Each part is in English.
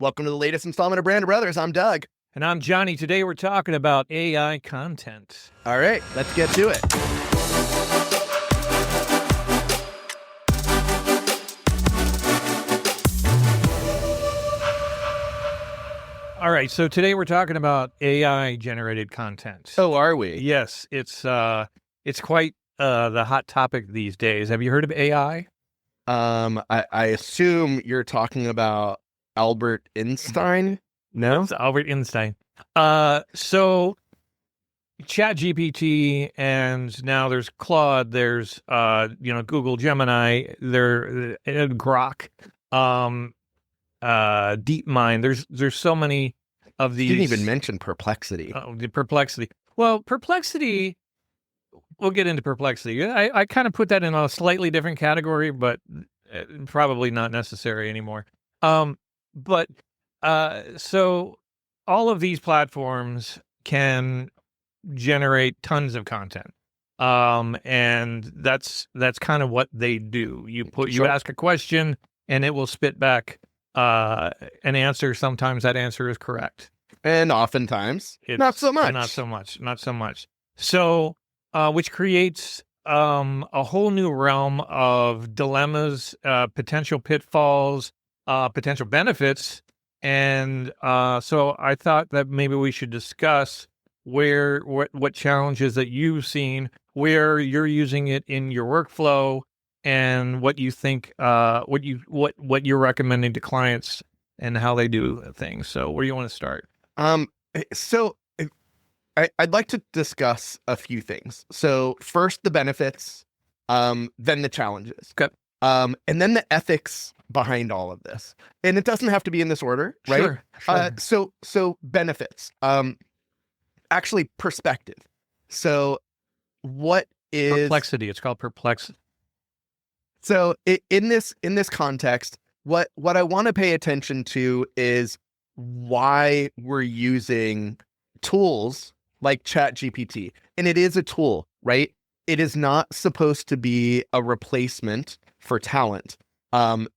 Welcome to the latest installment of Brand Brothers. I'm Doug. And I'm Johnny. Today we're talking about AI content. All right, let's get to it. All right, so today we're talking about AI generated content. Oh, are we? Yes, it's quite the hot topic these days. Have you heard of AI? I assume you're talking about Albert Einstein. No, It's Albert Einstein. So ChatGPT, and now there's Claude. There's Google Gemini. There Grok. DeepMind. There's so many of these. You didn't even mention Perplexity. Oh, the Perplexity. Well, Perplexity. We'll get into Perplexity. I kind of put that in a slightly different category, but probably not necessary anymore. So all of these platforms can generate tons of content. And that's kind of what they do. You ask a question and it will spit back an answer. Sometimes that answer is correct. And oftentimes, not so much. Not so much. So, which creates a whole new realm of dilemmas, potential pitfalls, potential benefits. And so I thought that maybe we should discuss what challenges that you've seen, where you're using it in your workflow, and what you think, what you're recommending to clients and how they do things. So where do you want to start? So I'd like to discuss a few things. So first, the benefits, then the challenges. Okay. And then the ethics behind all of this. And it doesn't have to be in this order, right? Sure. So benefits. Actually, perspective. So what is Perplexity? It's called Perplexity. So in this context, what I want to pay attention to is why we're using tools like ChatGPT. And it is a tool, right? It is not supposed to be a replacement for talent.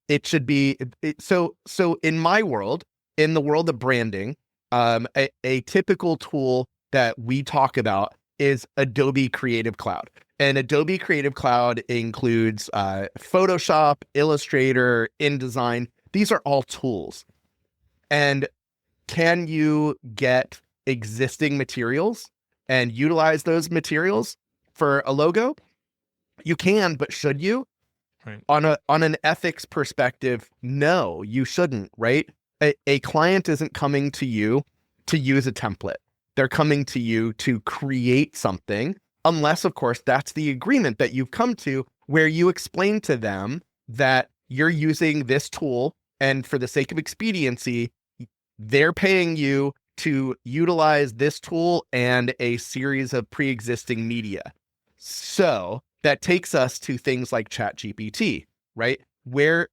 It should be so in my world, in the world of branding, a typical tool that we talk about is Adobe Creative Cloud. And Adobe Creative Cloud includes Photoshop, Illustrator, InDesign. These are all tools. And can you get existing materials and utilize those materials for a logo? You can, but should you? Right. On an ethics perspective, no, you shouldn't, right? A client isn't coming to you to use a template. They're coming to you to create something, unless, of course, that's the agreement that you've come to where you explain to them that you're using this tool and for the sake of expediency, they're paying you to utilize this tool and a series of pre-existing media. So that takes us to things like ChatGPT, right? Where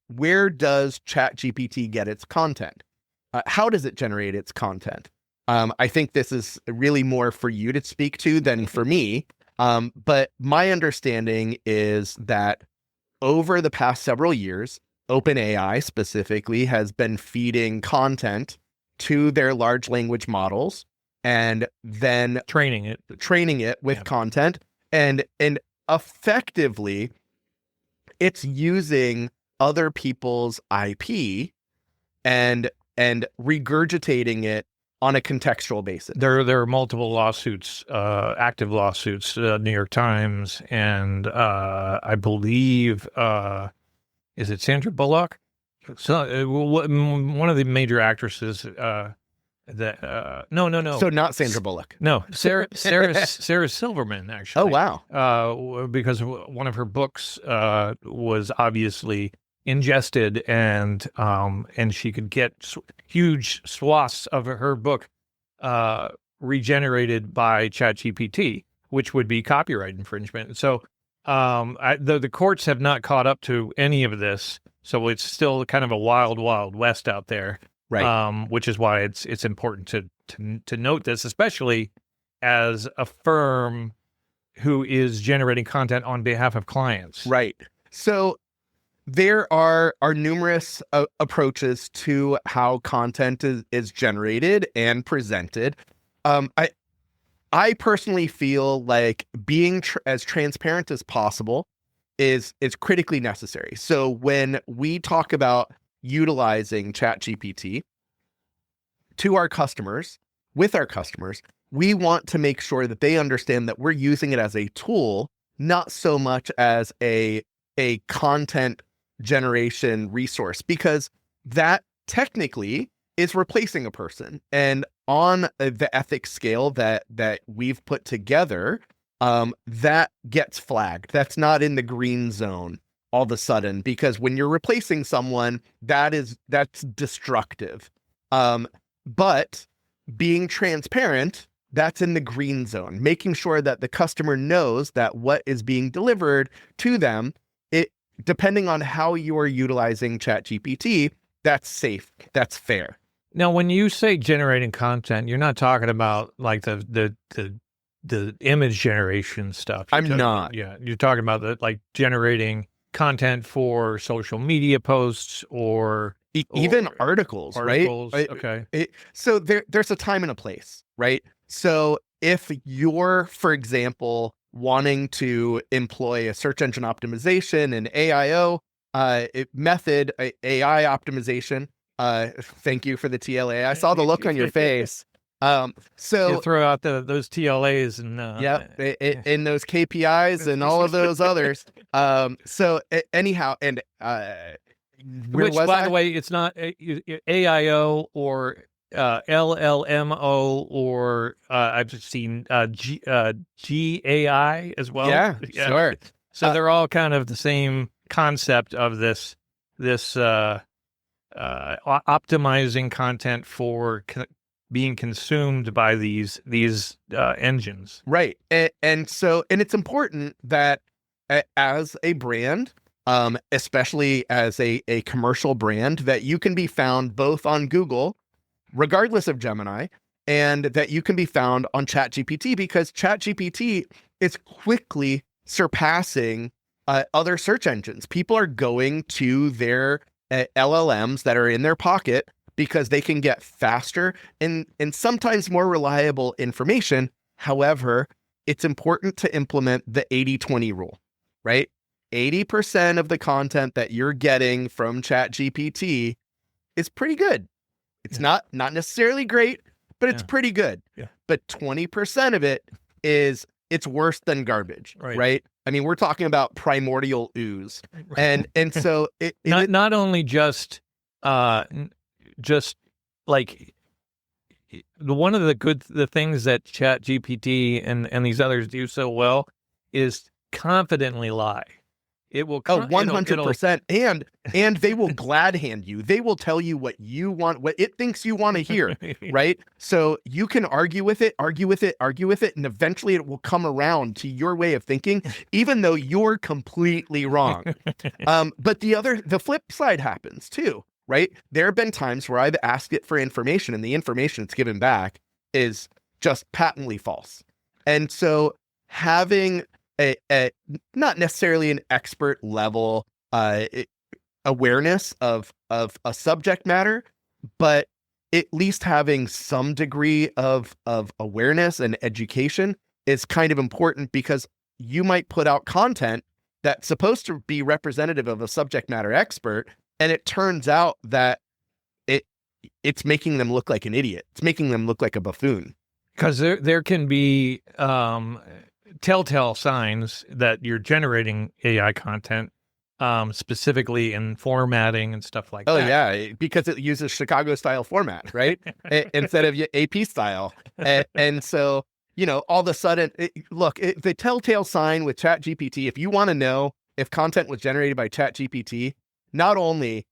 does ChatGPT get its content? How does it generate its content? I think this is really more for you to speak to than for me. But my understanding is that over the past several years, OpenAI specifically has been feeding content to their large language models and then Training it with content. And effectively, it's using other people's IP and regurgitating it on a contextual basis. There are multiple lawsuits, active lawsuits, New York Times, and I believe, is it Sandra Bullock? So one of the major actresses. No. So not Sandra Bullock. No, Sarah Silverman, actually. Oh wow! Because one of her books was obviously ingested, and she could get huge swaths of her book regenerated by ChatGPT, which would be copyright infringement. So the courts have not caught up to any of this, so it's still kind of a wild west out there. Right. Which is why it's important to note this, especially as a firm who is generating content on behalf of clients. Right. So there are numerous approaches to how content is generated and presented. I personally feel like being as transparent as possible is critically necessary. So when we talk about utilizing ChatGPT to our customers, with our customers, we want to make sure that they understand that we're using it as a tool, not so much as a content generation resource, because that technically is replacing a person. And on the ethics scale that we've put together, that gets flagged. That's not in the green zone all of a sudden, because when you're replacing someone, that's destructive. But being transparent, that's in the green zone, making sure that the customer knows that what is being delivered to them, depending on how you are utilizing ChatGPT, that's safe, that's fair. Now, when you say generating content, you're not talking about like the image generation stuff. I'm not. Yeah, you're talking about like generating content for social media posts or even articles, right? Okay. So there's a time and a place, right? So if you're, for example, wanting to employ a search engine optimization and AIO method, AI optimization, thank you for the TLA. I saw the look on your face. So you throw out those TLAs and in those KPIs and all of those others. So anyhow, and which, by the way, it's not AIO or LLMO or I've just seen GAI as well. Yeah, sure. So they're all kind of the same concept of this optimizing content for being consumed by these engines. Right. And so it's important that as a brand, especially as a commercial brand, that you can be found both on Google, regardless of Gemini, and that you can be found on ChatGPT, because ChatGPT is quickly surpassing other search engines. People are going to their LLMs that are in their pocket because they can get faster and sometimes more reliable information. However, it's important to implement the 80-20 rule, right? 80% of the content that you're getting from ChatGPT is pretty good. It's not necessarily great, but it's pretty good. Yeah. But 20% of it's worse than garbage, right? I mean, we're talking about primordial ooze. And so not only just like one of the things that ChatGPT and these others do so well is confidently lie. It will 100%, and they will glad hand you. They will tell you what you want, what it thinks you want to hear, right? So you can argue with it, and eventually it will come around to your way of thinking, even though you're completely wrong. But the flip side happens too, right? There have been times where I've asked it for information, and the information it's given back is just patently false. And so having a not necessarily an expert level awareness of a subject matter, but at least having some degree of awareness and education is kind of important, because you might put out content that's supposed to be representative of a subject matter expert, and it turns out that it's making them look like an idiot. It's making them look like a buffoon. Because there can be telltale signs that you're generating AI content, specifically in formatting and stuff like that. Oh, yeah, because it uses Chicago style format, right? Instead of AP style. And so, all of a sudden, the telltale sign with ChatGPT, if you want to know if content was generated by ChatGPT, not only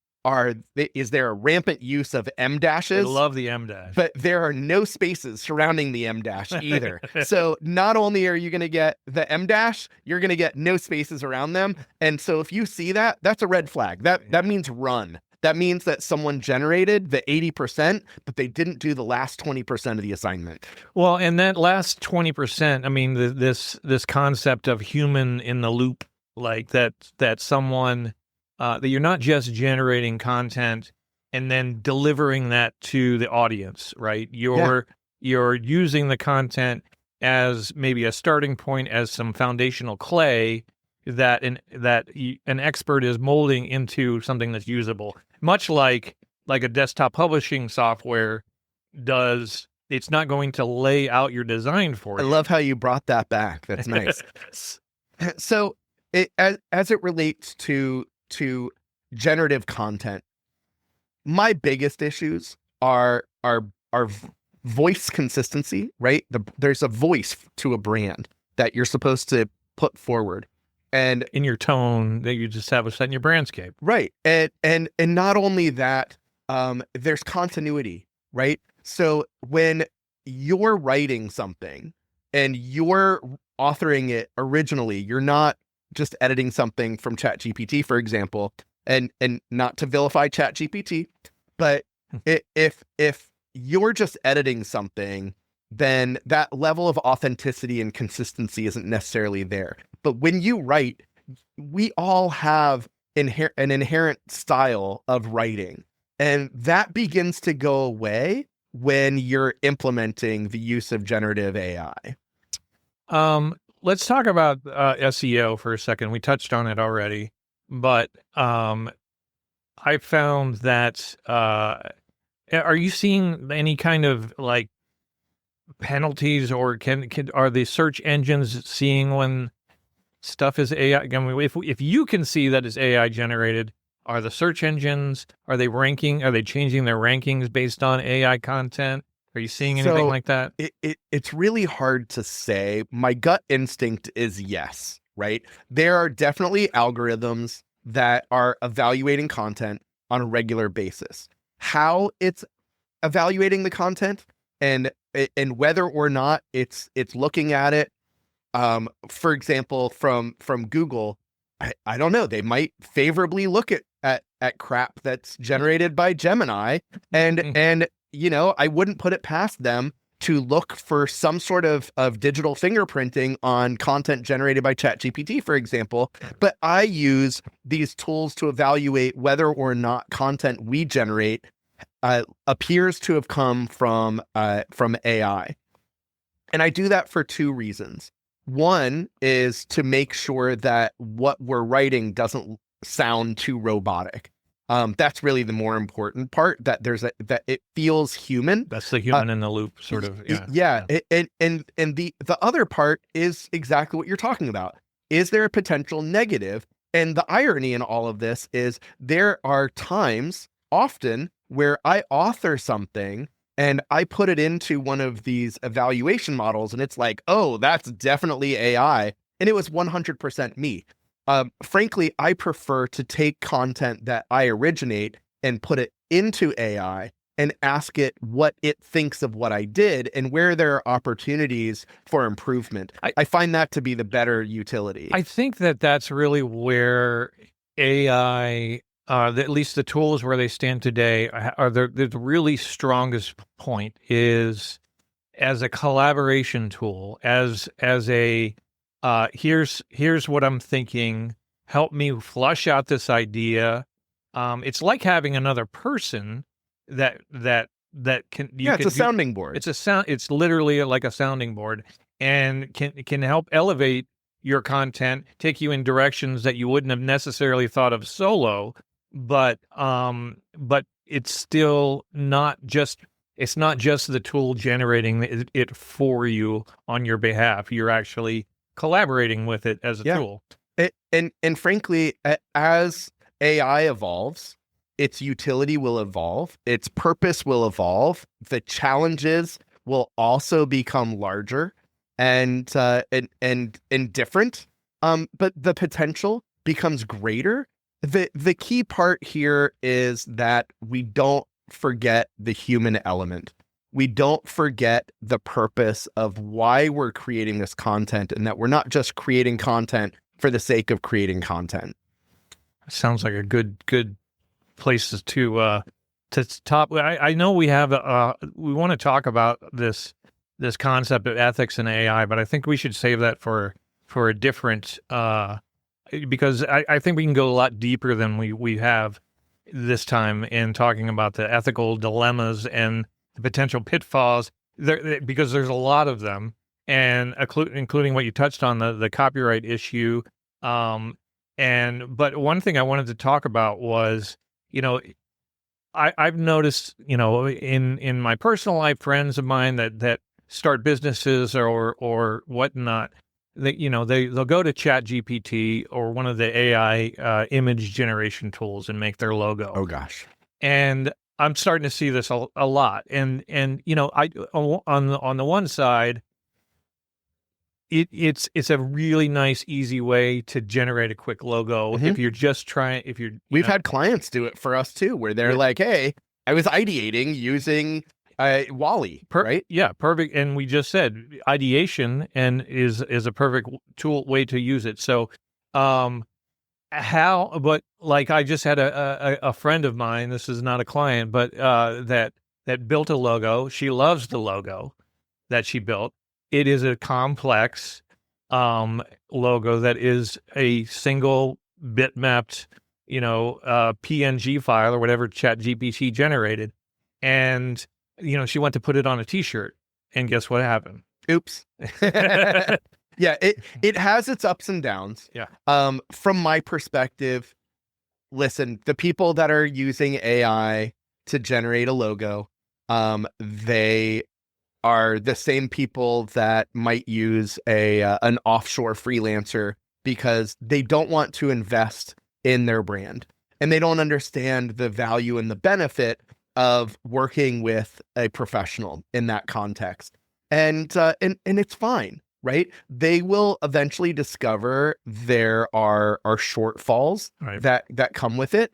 is there a rampant use of M dashes. I love the M dash. But there are no spaces surrounding the M dash either. So not only are you going to get the M dash, you're going to get no spaces around them. And so if you see that, that's a red flag. That means run. That means that someone generated the 80%, but they didn't do the last 20% of the assignment. Well, and that last 20%, I mean, this concept of human in the loop, like that someone that you're not just generating content and then delivering that to the audience, right? You're using the content as maybe a starting point, as some foundational clay that an expert is molding into something that's usable, much like a desktop publishing software does. It's not going to lay out your design for I you. love how you brought that back. That's nice. So as it relates to generative content, my biggest issues are voice consistency, right? There's a voice to a brand that you're supposed to put forward, and in your tone that you just have set in your brandscape, right? And not only that, there's continuity, right? So when you're writing something and you're authoring it originally, you're not just editing something from ChatGPT, for example, and not to vilify ChatGPT, but if you're just editing something, then that level of authenticity and consistency isn't necessarily there. But when you write, we all have an inherent style of writing, and that begins to go away when you're implementing the use of generative AI. Let's talk about SEO for a second. We touched on it already, but I found that are you seeing any kind of like penalties, or are the search engines seeing when stuff is AI? I mean, if you can see that it's AI generated, are the search engines, are they changing their rankings based on AI content? Are you seeing anything like that? It's really hard to say. My gut instinct is yes, right? There are definitely algorithms that are evaluating content on a regular basis. How it's evaluating the content and whether or not it's looking at it, for example, from Google, I don't know. They might favorably look at crap that's generated by Gemini, and I wouldn't put it past them to look for some sort of digital fingerprinting on content generated by ChatGPT, for example. But I use these tools to evaluate whether or not content we generate appears to have come from AI. And I do that for two reasons. One is to make sure that what we're writing doesn't sound too robotic. That's really the more important part, that that it feels human. That's the human in the loop sort of. Yeah. And the other part is exactly what you're talking about. Is there a potential negative? And the irony in all of this is there are times, often, where I author something and I put it into one of these evaluation models and it's like, oh, that's definitely AI. And it was 100% me. Frankly, I prefer to take content that I originate and put it into AI and ask it what it thinks of what I did and where there are opportunities for improvement. I find that to be the better utility. I think that's really where AI, at least the tools where they stand today, are the really strongest point is as a collaboration tool, as a here's what I'm thinking. Help me flush out this idea. It's like having another person that can. It's a sounding board. It's literally like a sounding board, and can help elevate your content, take you in directions that you wouldn't have necessarily thought of solo. But it's still not just. It's not just the tool generating it for you on your behalf. You're actually collaborating with it as a tool. And frankly, as AI evolves, its utility will evolve, its purpose will evolve, the challenges will also become larger and different. But the potential becomes greater. The key part here is that we don't forget the human element. We don't forget the purpose of why we're creating this content, and that we're not just creating content for the sake of creating content. Sounds like a good places to top. I know we have we want to talk about this concept of ethics and AI, but I think we should save that for a different because I think we can go a lot deeper than we have this time in talking about the ethical dilemmas and the potential pitfalls there, because there's a lot of them, and including what you touched on, the copyright issue. But one thing I wanted to talk about was, I've noticed, in my personal life, friends of mine that start businesses or whatnot, they'll go to ChatGPT or one of the AI image generation tools and make their logo. Oh gosh. And I'm starting to see this a lot. And I on the one side, it's a really nice, easy way to generate a quick logo. Mm-hmm. If you're just trying, we've had clients do it for us too, where they're like, "Hey, I was ideating using Wally, right? Yeah, perfect." And we just said ideation and is a perfect way to use it. So, but like I just had a friend of mine. This is not a client, but that built a logo. She loves the logo that she built. It is a complex logo that is a single bitmapped, PNG file or whatever ChatGPT generated. And, she went to put it on a T-shirt. And guess what happened? Oops. Yeah, it has its ups and downs. Yeah. From my perspective, listen, the people that are using AI to generate a logo, they are the same people that might use an offshore freelancer because they don't want to invest in their brand and they don't understand the value and the benefit of working with a professional in that context. And it's fine, right? They will eventually discover there are shortfalls that come with it.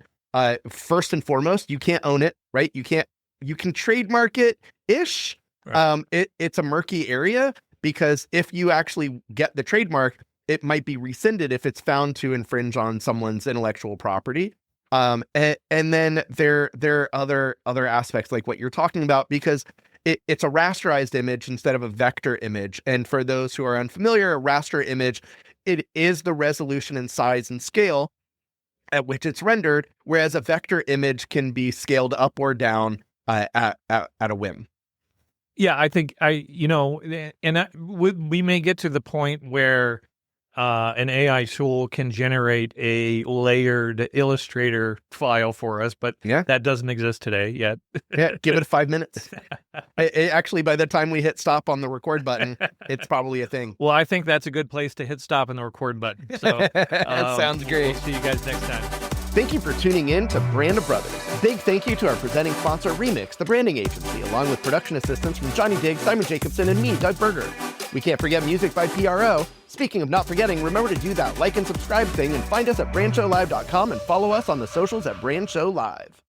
First and foremost, you can't own it, right? You can trademark it-ish. Right. It's a murky area because if you actually get the trademark, it might be rescinded if it's found to infringe on someone's intellectual property. And then there are other aspects like what you're talking about, because it's a rasterized image instead of a vector image. And for those who are unfamiliar, a raster image, it is the resolution and size and scale at which it's rendered, whereas a vector image can be scaled up or down at a whim. Yeah, I think we may get to the point where an AI tool can generate a layered Illustrator file for us, but that doesn't exist today yet. Yeah, give it 5 minutes. Actually, by the time we hit stop on the record button, it's probably a thing. Well, I think that's a good place to hit stop on the record button. So that sounds great. We'll see you guys next time. Thank you for tuning in to Brand of Brothers. Big thank you to our presenting sponsor, Remix, the branding agency, along with production assistance from Johnny Diggz, Simon Jacobson, and me, Doug Berger. We can't forget music by PRO. Speaking of not forgetting, remember to do that like and subscribe thing, and find us at brandshowlive.com and follow us on the socials at Brand Show Live.